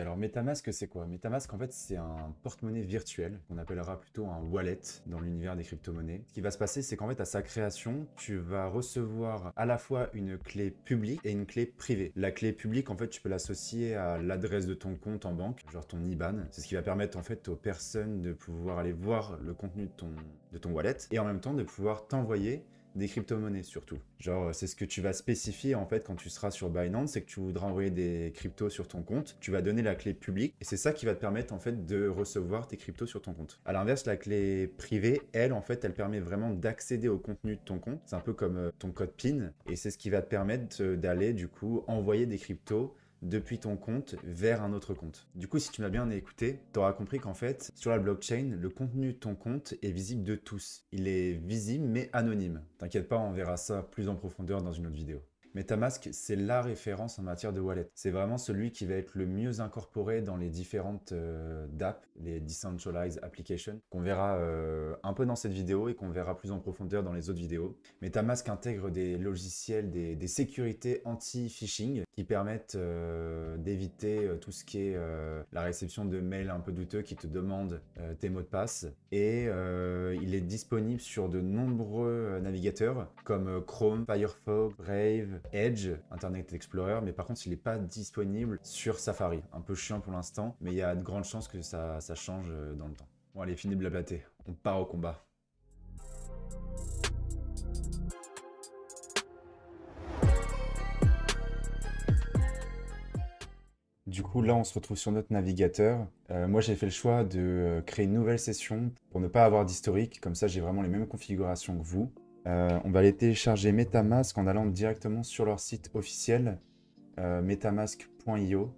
Alors MetaMask, c'est quoi? MetaMask, en fait, c'est un porte-monnaie virtuel qu'on appellera plutôt un wallet dans l'univers des crypto-monnaies. Ce qui va se passer, c'est qu'en fait, à sa création, tu vas recevoir à la fois une clé publique et une clé privée. La clé publique, en fait, tu peux l'associer à l'adresse de ton compte en banque, genre ton IBAN. C'est ce qui va permettre, en fait, aux personnes de pouvoir aller voir le contenu de ton wallet et en même temps de pouvoir t'envoyer des crypto-monnaies surtout. Genre, c'est ce que tu vas spécifier en fait quand tu seras sur Binance, c'est que tu voudras envoyer des cryptos sur ton compte. Tu vas donner la clé publique et c'est ça qui va te permettre en fait de recevoir tes cryptos sur ton compte. À l'inverse, la clé privée, elle, en fait, elle permet vraiment d'accéder au contenu de ton compte. C'est un peu comme ton code PIN et c'est ce qui va te permettre d'aller du coup envoyer des cryptos depuis ton compte vers un autre compte. Du coup, si tu m'as bien écouté, tu auras compris qu'en fait, sur la blockchain, le contenu de ton compte est visible de tous. Il est visible mais anonyme. T'inquiète pas, on verra ça plus en profondeur dans une autre vidéo. MetaMask, c'est la référence en matière de wallet. C'est vraiment celui qui va être le mieux incorporé dans les différentes dApps, les Decentralized Applications, qu'on verra un peu dans cette vidéo et qu'on verra plus en profondeur dans les autres vidéos. MetaMask intègre des logiciels, des sécurités anti-phishing qui permettent d'éviter tout ce qui est la réception de mails un peu douteux qui te demandent tes mots de passe. Et il est disponible sur de nombreux navigateurs comme Chrome, Firefox, Brave, Edge, Internet Explorer, mais par contre il n'est pas disponible sur Safari. Un peu chiant pour l'instant, mais il y a de grandes chances que ça change dans le temps. Bon allez, fini de blablater, on part au combat. Du coup, là, on se retrouve sur notre navigateur. Moi, j'ai fait le choix de créer une nouvelle session pour ne pas avoir d'historique. Comme ça, j'ai vraiment les mêmes configurations que vous. On va aller télécharger MetaMask en allant directement sur leur site officiel, metamask.io.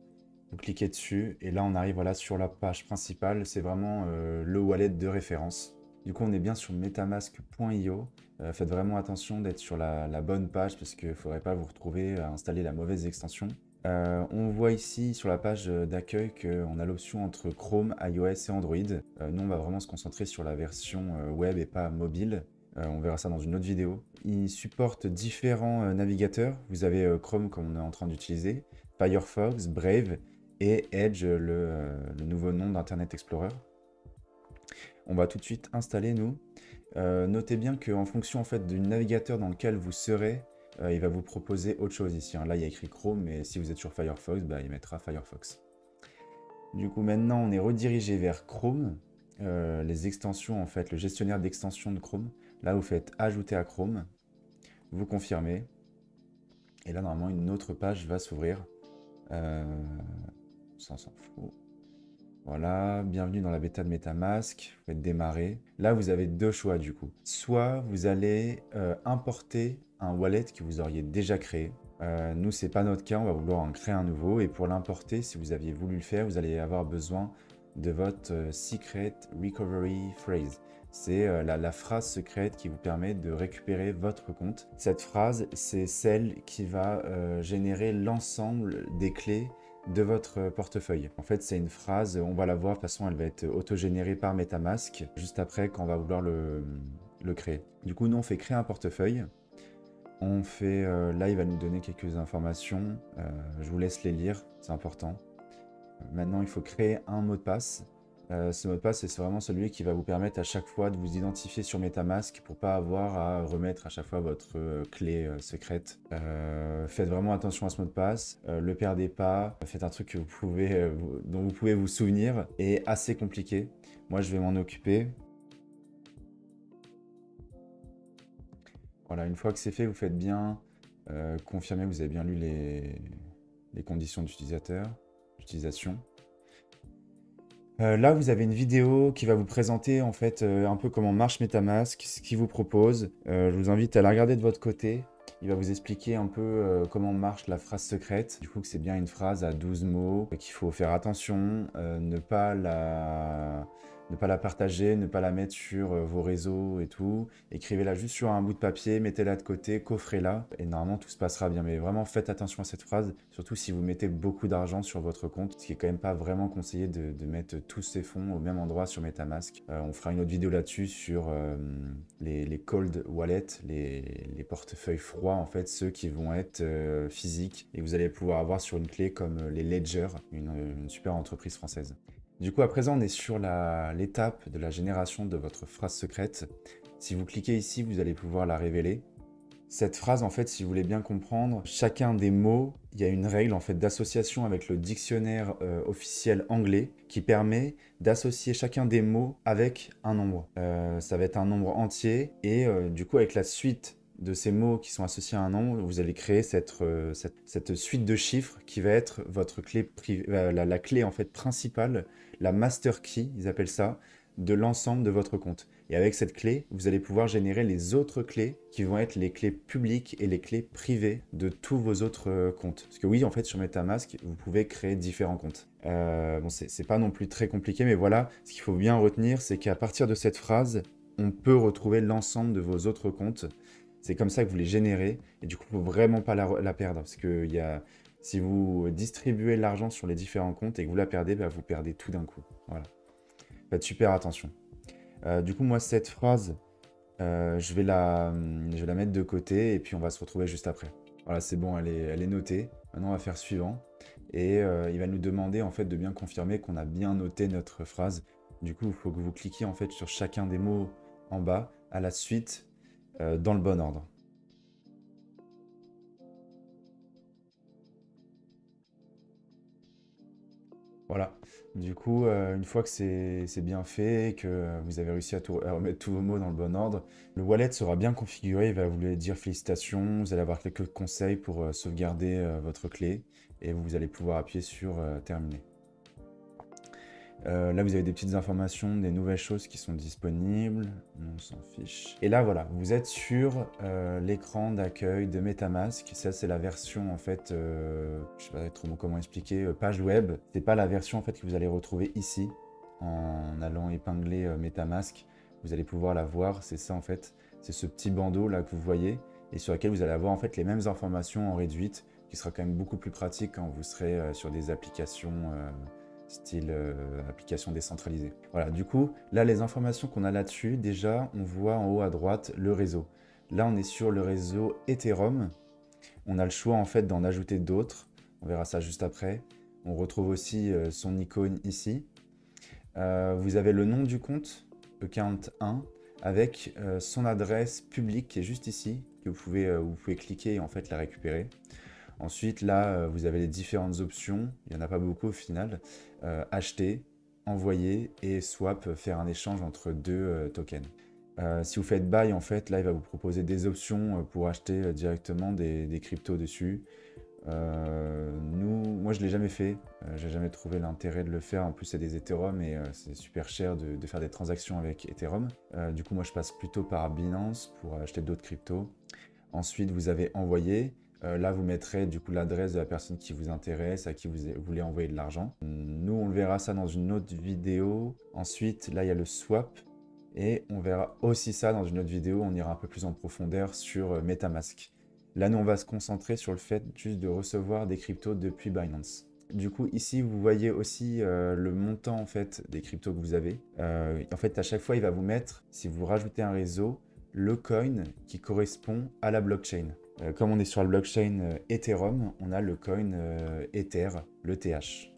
Vous cliquez dessus et là, on arrive voilà, sur la page principale. C'est vraiment le wallet de référence. Du coup, on est bien sur metamask.io. Faites vraiment attention d'être sur la bonne page parce qu'il ne faudrait pas vous retrouver à installer la mauvaise extension. On voit ici sur la page d'accueil qu'on a l'option entre Chrome, iOS et Android. Nous, on va vraiment se concentrer sur la version web et pas mobile. On verra ça dans une autre vidéo. Il supporte différents navigateurs. Vous avez Chrome comme on est en train d'utiliser, Firefox, Brave et Edge, le nouveau nom d'Internet Explorer. On va tout de suite installer nous. Notez bien qu'en fonction en fait du navigateur dans lequel vous serez, il va vous proposer autre chose ici. Là, il y a écrit Chrome, mais si vous êtes sur Firefox, il mettra Firefox. Du coup, maintenant, on est redirigé vers Chrome. Les extensions, en fait, le gestionnaire d'extensions de Chrome. Là, vous faites Ajouter à Chrome. Vous confirmez. Et là, normalement, une autre page va s'ouvrir. Ça, on s'en fout. Voilà, bienvenue dans la bêta de MetaMask. Vous faites démarrer. Là, vous avez deux choix du coup. Soit vous allez importer un wallet que vous auriez déjà créé. Nous, c'est pas notre cas, on va vouloir en créer un nouveau. Et pour l'importer, si vous aviez voulu le faire, vous allez avoir besoin de votre Secret Recovery Phrase. C'est la phrase secrète qui vous permet de récupérer votre compte. Cette phrase, c'est celle qui va générer l'ensemble des clés de votre portefeuille. En fait, c'est une phrase, on va la voir, de toute façon, elle va être autogénérée par MetaMask, juste après quand on va vouloir le créer. Du coup, nous, on fait créer un portefeuille. On fait, là, il va nous donner quelques informations. Je vous laisse les lire, c'est important. Maintenant, il faut créer un mot de passe. Ce mot de passe, c'est vraiment celui qui va vous permettre à chaque fois de vous identifier sur MetaMask pour pas avoir à remettre à chaque fois votre clé secrète. Faites vraiment attention à ce mot de passe, le perdez pas, faites un truc que dont vous pouvez vous souvenir et assez compliqué. Moi, je vais m'en occuper. Voilà, une fois que c'est fait, vous faites bien confirmer que vous avez bien lu les conditions d'utilisation. Là, vous avez une vidéo qui va vous présenter en fait un peu comment marche MetaMask, ce qu'il vous propose. Je vous invite à la regarder de votre côté. Il va vous expliquer un peu comment marche la phrase secrète. Du coup, que c'est bien une phrase à 12 mots, qu'il faut faire attention, ne pas ne pas la partager, ne pas la mettre sur vos réseaux et tout. Écrivez-la juste sur un bout de papier, mettez-la de côté, coffrez-la et normalement tout se passera bien. Mais vraiment faites attention à cette phrase, surtout si vous mettez beaucoup d'argent sur votre compte, ce qui est quand même pas vraiment conseillé de mettre tous ces fonds au même endroit sur MetaMask. On fera une autre vidéo là-dessus sur les cold wallets, les portefeuilles froids en fait, ceux qui vont être physiques et que vous allez pouvoir avoir sur une clé comme les Ledger, une super entreprise française. Du coup, à présent, on est sur l'étape de la génération de votre phrase secrète. Si vous cliquez ici, vous allez pouvoir la révéler. Cette phrase, en fait, si vous voulez bien comprendre, chacun des mots, il y a une règle en fait d'association avec le dictionnaire officiel anglais qui permet d'associer chacun des mots avec un nombre. Ça va être un nombre entier et du coup, avec la suite de ces mots qui sont associés à un nombre, vous allez créer cette suite de chiffres qui va être votre clé privée, la clé en fait principale, la master key, ils appellent ça, de l'ensemble de votre compte. Et avec cette clé, vous allez pouvoir générer les autres clés qui vont être les clés publiques et les clés privées de tous vos autres comptes. Parce que oui, en fait, sur MetaMask, vous pouvez créer différents comptes. Bon, c'est pas non plus très compliqué, mais voilà, ce qu'il faut bien retenir, c'est qu'à partir de cette phrase, on peut retrouver l'ensemble de vos autres comptes. C'est comme ça que vous les générez, et du coup, il ne faut vraiment pas la perdre, parce que si vous distribuez l'argent sur les différents comptes et que vous la perdez, bah, vous perdez tout d'un coup. Voilà. Faites super attention. Du coup, moi, cette phrase, je vais la mettre de côté, et puis on va se retrouver juste après. Voilà, c'est bon, elle est notée. Maintenant, on va faire suivant, et il va nous demander en fait de bien confirmer qu'on a bien noté notre phrase. Du coup, il faut que vous cliquiez en fait sur chacun des mots en bas, à la suite, dans le bon ordre. Voilà. Du coup, une fois que c'est bien fait, que vous avez réussi à remettre tous vos mots dans le bon ordre, le wallet sera bien configuré. Il va vous dire félicitations. Vous allez avoir quelques conseils pour sauvegarder votre clé et vous allez pouvoir appuyer sur terminer. Là, vous avez des petites informations, des nouvelles choses qui sont disponibles. On s'en fiche. Et là, voilà, vous êtes sur l'écran d'accueil de MetaMask. Ça, c'est la version, en fait, je sais pas trop comment expliquer, page web. C'est pas la version, en fait, que vous allez retrouver ici, en allant épingler MetaMask. Vous allez pouvoir la voir, c'est ça, en fait. C'est ce petit bandeau, là, que vous voyez, et sur lequel vous allez avoir, en fait, les mêmes informations en réduite, qui sera quand même beaucoup plus pratique quand vous serez sur des applications style application décentralisée. Voilà, du coup, là, les informations qu'on a là-dessus, déjà, on voit en haut à droite le réseau. Là, on est sur le réseau Ethereum. On a le choix, en fait, d'en ajouter d'autres. On verra ça juste après. On retrouve aussi son icône ici. Vous avez le nom du compte, account 1, avec son adresse publique qui est juste ici, que vous pouvez cliquer et en fait la récupérer. Ensuite, là, vous avez les différentes options. Il n'y en a pas beaucoup au final. Acheter, envoyer et swap, faire un échange entre deux tokens. Si vous faites buy, en fait, là, il va vous proposer des options pour acheter directement des cryptos dessus. Moi, je ne l'ai jamais fait. J'ai jamais trouvé l'intérêt de le faire. En plus, c'est des Ethereum et c'est super cher de faire des transactions avec Ethereum. Du coup, moi, je passe plutôt par Binance pour acheter d'autres cryptos. Ensuite, vous avez envoyé. Là, vous mettrez du coup l'adresse de la personne qui vous intéresse, à qui vous voulez envoyer de l'argent. Nous, on verra ça dans une autre vidéo. Ensuite, là, il y a le swap. Et on verra aussi ça dans une autre vidéo. On ira un peu plus en profondeur sur MetaMask. Là, nous, on va se concentrer sur le fait juste de recevoir des cryptos depuis Binance. Du coup, ici, vous voyez aussi le montant en fait, des cryptos que vous avez. En fait, à chaque fois, il va vous mettre, si vous rajoutez un réseau, le coin qui correspond à la blockchain. Comme on est sur la blockchain Ethereum, on a le coin Ether, le TH.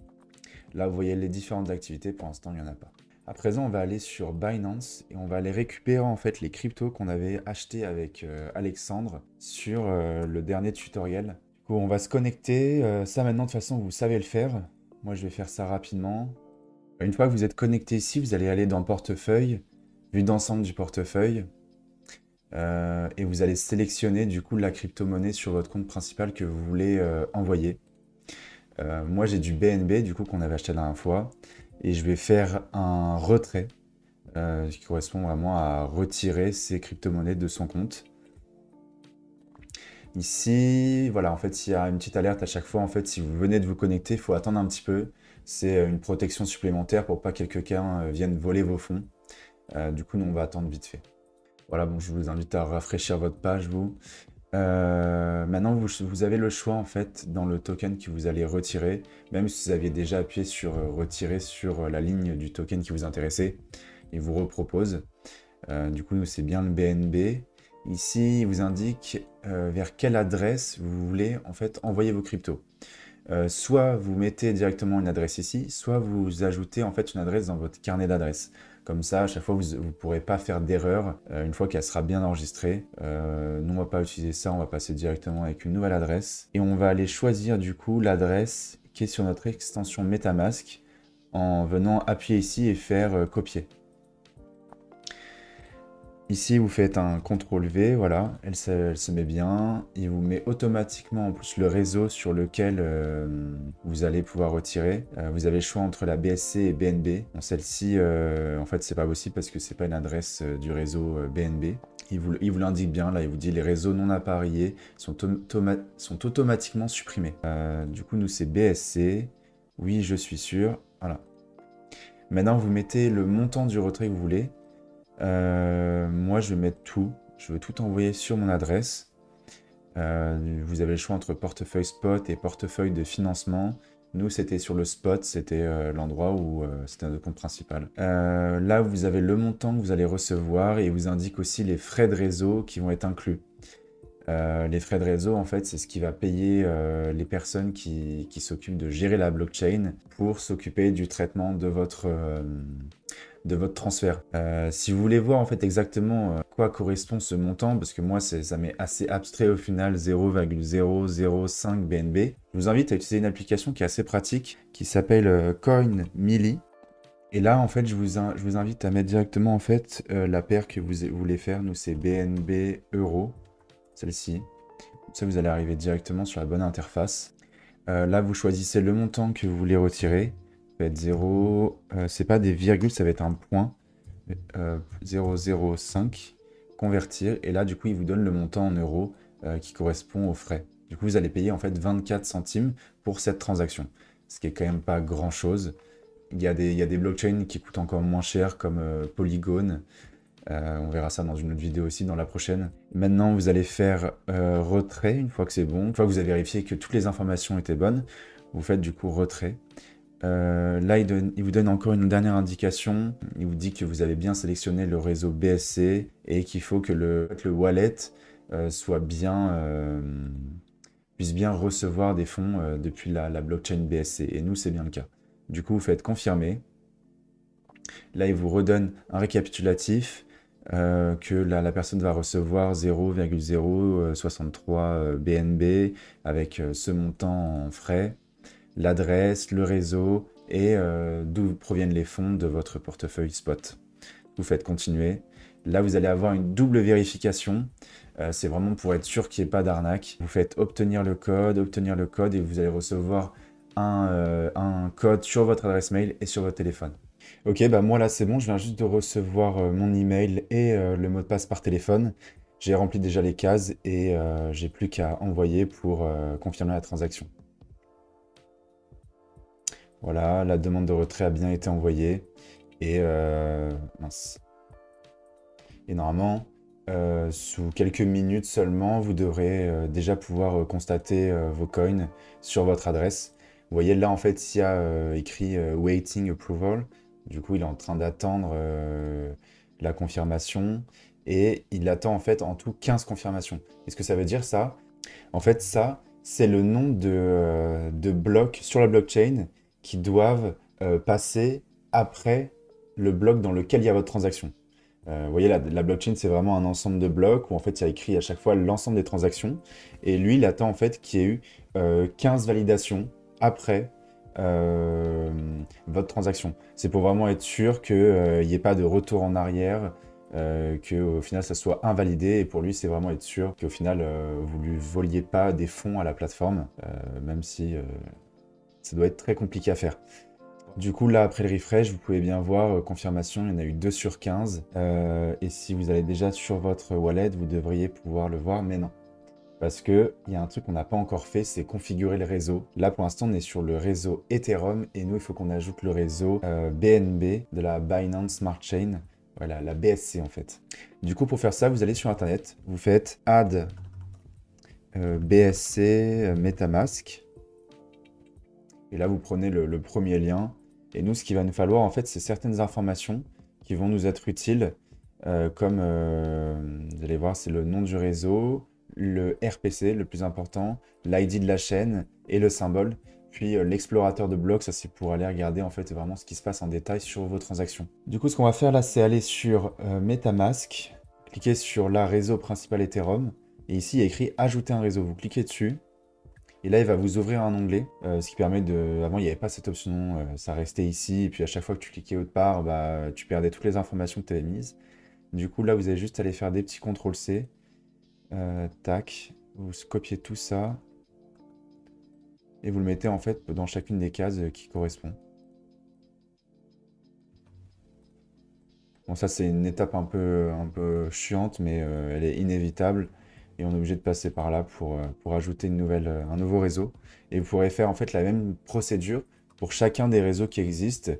Là, vous voyez les différentes activités. Pour l'instant, il n'y en a pas. À présent, on va aller sur Binance et on va aller récupérer en fait les cryptos qu'on avait achetés avec Alexandre sur le dernier tutoriel. Du coup, on va se connecter. Ça, maintenant, de toute façon, vous savez le faire. Moi, je vais faire ça rapidement. Une fois que vous êtes connecté ici, vous allez aller dans Portefeuille, vue d'ensemble du portefeuille. Et vous allez sélectionner du coup la crypto-monnaie sur votre compte principal que vous voulez envoyer. Moi j'ai du BNB du coup qu'on avait acheté la dernière fois et je vais faire un retrait qui correspond vraiment à retirer ces crypto-monnaies de son compte. Ici, voilà, en fait, il y a une petite alerte à chaque fois. En fait, si vous venez de vous connecter, il faut attendre un petit peu. C'est une protection supplémentaire pour pas que quelqu'un vienne voler vos fonds. Du coup, nous, on va attendre vite fait. Voilà, bon, je vous invite à rafraîchir votre page, vous. Maintenant, vous avez le choix, en fait, dans le token que vous allez retirer, même si vous aviez déjà appuyé sur retirer sur la ligne du token qui vous intéressait, il vous repropose. Du coup, c'est bien le BNB. Ici, il vous indique vers quelle adresse vous voulez, en fait, envoyer vos cryptos. Soit vous mettez directement une adresse ici, soit vous ajoutez, en fait, une adresse dans votre carnet d'adresses. Comme ça, à chaque fois, vous ne pourrez pas faire d'erreur une fois qu'elle sera bien enregistrée. Nous, on ne va pas utiliser ça, on va passer directement avec une nouvelle adresse. Et on va aller choisir du coup l'adresse qui est sur notre extension MetaMask en venant appuyer ici et faire copier. Ici, vous faites un CTRL-V, voilà, elle se met bien. Il vous met automatiquement en plus le réseau sur lequel vous allez pouvoir retirer. Vous avez le choix entre la BSC et BNB. Bon, celle-ci, en fait, c'est pas possible parce que c'est pas une adresse du réseau BNB. Il vous l'indique bien, là, il vous dit les réseaux non appareillés sont automatiquement supprimés. Du coup, nous, c'est BSC. Oui, je suis sûr. Voilà. Maintenant, vous mettez le montant du retrait que vous voulez. Moi, je vais mettre tout. Je veux tout envoyer sur mon adresse. Vous avez le choix entre portefeuille spot et portefeuille de financement. Nous, c'était sur le spot, c'était l'endroit où c'était notre compte principal. Là, vous avez le montant que vous allez recevoir et il vous indique aussi les frais de réseau qui vont être inclus. Les frais de réseau, en fait, c'est ce qui va payer les personnes qui s'occupent de gérer la blockchain pour s'occuper du traitement de votre transfert. Si vous voulez voir en fait exactement quoi correspond ce montant, parce que moi ça m'est assez abstrait au final, 0,005 BNB, je vous invite à utiliser une application qui est assez pratique, qui s'appelle CoinMili. Et là en fait je vous invite à mettre directement en fait la paire que vous voulez faire. Nous c'est BNB euro, celle-ci. Comme ça vous allez arriver directement sur la bonne interface. Là vous choisissez le montant que vous voulez retirer. Ça va être 0, c'est pas des virgules, ça va être un point, 0,05, convertir, et là du coup il vous donne le montant en euros qui correspond aux frais. Du coup vous allez payer en fait 24 centimes pour cette transaction, ce qui est quand même pas grand chose. Il y a des blockchains qui coûtent encore moins cher comme Polygon, on verra ça dans une autre vidéo aussi, dans la prochaine. Maintenant vous allez faire retrait une fois que c'est bon, une fois que vous avez vérifié que toutes les informations étaient bonnes, vous faites du coup retrait. Là, il vous donne encore une dernière indication. Il vous dit que vous avez bien sélectionné le réseau BSC et qu'il faut que le wallet soit puisse bien recevoir des fonds depuis la blockchain BSC. Et nous, c'est bien le cas. Du coup, vous faites confirmer. Là, il vous redonne un récapitulatif que la personne va recevoir 0,063 BNB avec ce montant en frais, l'adresse, le réseau et d'où proviennent les fonds de votre portefeuille spot. Vous faites continuer. Là, vous allez avoir une double vérification. C'est vraiment pour être sûr qu'il n'y ait pas d'arnaque. Vous faites obtenir le code et vous allez recevoir un code sur votre adresse mail et sur votre téléphone. Ok, bah moi là c'est bon, je viens juste de recevoir mon email et le mot de passe par téléphone. J'ai rempli déjà les cases et j'ai plus qu'à envoyer pour confirmer la transaction. Voilà, la demande de retrait a bien été envoyée. Et mince. Et normalement, sous quelques minutes seulement, vous devrez déjà pouvoir constater vos coins sur votre adresse. Vous voyez là, en fait, il y a écrit Waiting Approval. Du coup, il est en train d'attendre la confirmation. Et il attend en fait en tout 15 confirmations. Qu'est-ce que ça veut dire ça? En fait, ça, c'est le nombre de blocs sur la blockchain qui doivent passer après le bloc dans lequel il y a votre transaction. Vous voyez, la blockchain, c'est vraiment un ensemble de blocs où en fait, il y a écrit à chaque fois l'ensemble des transactions. Et lui, il attend en fait qu'il y ait eu 15 validations après votre transaction. C'est pour vraiment être sûr qu'il n'y ait pas de retour en arrière, qu'au final, ça soit invalidé. Et pour lui, c'est vraiment être sûr qu'au final, vous ne lui voliez pas des fonds à la plateforme, même si ça doit être très compliqué à faire. Du coup, là, après le refresh, vous pouvez bien voir, confirmation, il y en a eu 2 sur 15. Et si vous allez déjà sur votre wallet, vous devriez pouvoir le voir, mais non. parce qu'il y a un truc qu'on n'a pas encore fait, c'est configurer le réseau. Là, pour l'instant, on est sur le réseau Ethereum et nous, il faut qu'on ajoute le réseau BNB de la Binance Smart Chain. Voilà, la BSC en fait. Du coup, pour faire ça, vous allez sur Internet, vous faites add BSC MetaMask. Et là, vous prenez le premier lien. Et nous, ce qu'il va nous falloir, en fait, c'est certaines informations qui vont nous être utiles, comme, vous allez voir, c'est le nom du réseau, le RPC, le plus important, l'ID de la chaîne et le symbole. Puis l'explorateur de blocs, ça c'est pour aller regarder en fait vraiment ce qui se passe en détail sur vos transactions. Du coup, ce qu'on va faire là, c'est aller sur MetaMask, cliquer sur la réseau principal Ethereum, et ici il y a écrit ajouter un réseau. Vous cliquez dessus, et là il va vous ouvrir un onglet, ce qui permet de... Avant il n'y avait pas cette option, ça restait ici, et puis à chaque fois que tu cliquais autre part, bah, tu perdais toutes les informations que tu avais mises. Du coup là vous allez juste aller faire des petits CTRL-C, tac, vous copiez tout ça, et vous le mettez en fait dans chacune des cases qui correspond. Bon, ça c'est une étape un peu chiante, mais elle est inévitable. Et on est obligé de passer par là pour ajouter un nouveau réseau. Et vous pourrez faire en fait la même procédure pour chacun des réseaux qui existent,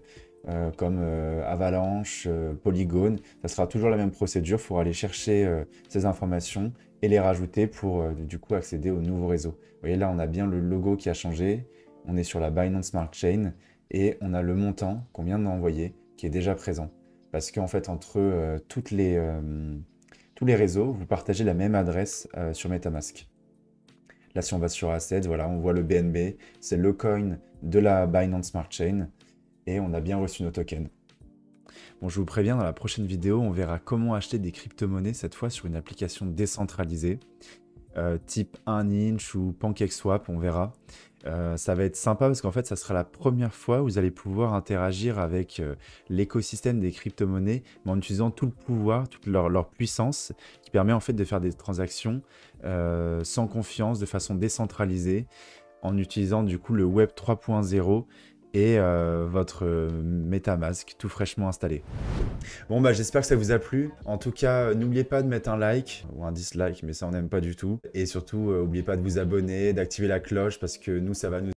comme Avalanche, Polygon. Ça sera toujours la même procédure pour aller chercher ces informations et les rajouter pour du coup accéder au nouveau réseau. Vous voyez là, on a bien le logo qui a changé. On est sur la Binance Smart Chain et on a le montant qu'on vient d'envoyer qui est déjà présent. Parce qu'en fait, entre tous les réseaux, vous partagez la même adresse sur MetaMask. Là, si on va sur Assets, voilà, on voit le BNB, c'est le coin de la Binance Smart Chain, et on a bien reçu nos tokens. Bon, je vous préviens, dans la prochaine vidéo, on verra comment acheter des crypto-monnaies, cette fois sur une application décentralisée, type 1inch ou PancakeSwap, on verra. Ça va être sympa parce qu'en fait, ça sera la première fois où vous allez pouvoir interagir avec l'écosystème des crypto-monnaies, mais en utilisant tout le pouvoir, toute leur puissance, qui permet en fait de faire des transactions sans confiance, de façon décentralisée, en utilisant du coup le Web 3.0 et votre MetaMask tout fraîchement installé. Bon bah j'espère que ça vous a plu. En tout cas, n'oubliez pas de mettre un like ou un dislike, mais ça on n'aime pas du tout. Et surtout, n'oubliez pas de vous abonner, d'activer la cloche parce que nous ça va nous